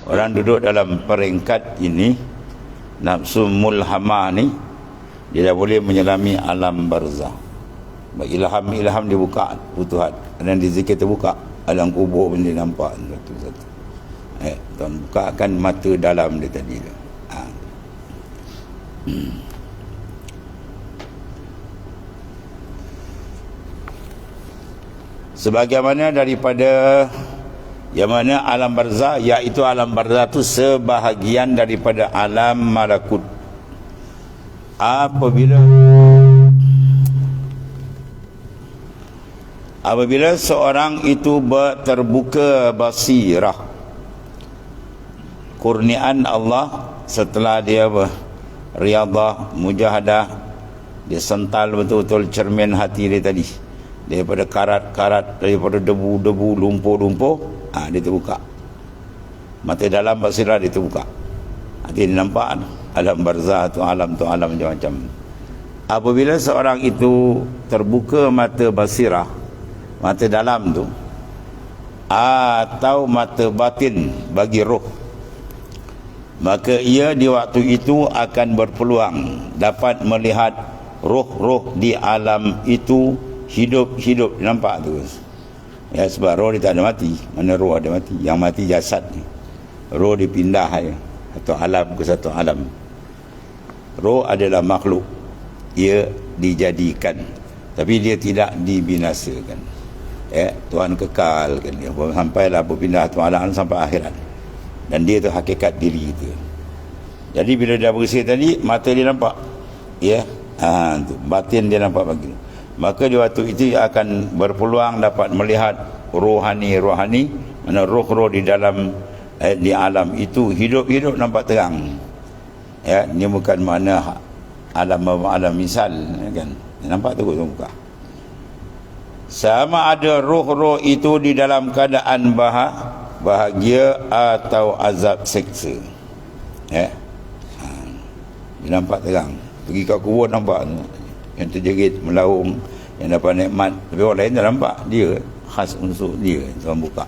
Orang duduk dalam peringkat ini, nafsu mulhamah ni, dia dah boleh menyelami alam barzah. Ilham dibuka Tuhan, dan di zikir terbuka, alam kubur pun dia nampak satu-satu. Tuan bukakan mata dalam dia tadi tu. Sebagaimana daripada yang mana alam barzah, iaitu alam barzah tu sebahagian daripada alam malakut. Apabila seorang itu terbuka basirah, kurniaan Allah setelah dia riyadhah, mujahadah, dia sental betul-betul cermin hati dia tadi, daripada karat-karat, daripada debu-debu, lumpur-lumpur, dia terbuka mata dalam basirah, dia terbuka. Nanti dia nampak alam barzah tu, alam macam-macam. Apabila seorang itu terbuka mata basirah, mata dalam tu, atau mata batin bagi roh, maka ia di waktu itu akan berpeluang dapat melihat roh-roh di alam itu hidup. Nampak tu? Ya, sebab roh dia tak ada mati. Mana roh ada mati? Yang mati jasad ni. Roh dipindah ya, satu alam ke satu alam. Roh adalah makhluk, ia dijadikan, tapi dia tidak dibinasakan. Tuhan kekalkan dia sampailah berpindah tu alam sampai akhirat. Dan dia tu hakikat diri itu. Jadi bila dia bersih tadi, mata dia nampak, tu, batin dia nampak begitu. Maka di waktu itu ia akan berpeluang dapat melihat rohani, mana roh-roh di dalam di alam itu hidup nampak terang. Ini bukan makna alam misal kan. Nampak terus muka. Sama ada roh-roh itu di dalam keadaan bahagia atau azab seksa. Dia nampak terang. Pergi kat kubur nampak yang terjerit melaung, yang dapat nikmat, tapi orang lain tak nampak. Dia khas unsur dia, Tuhan buka.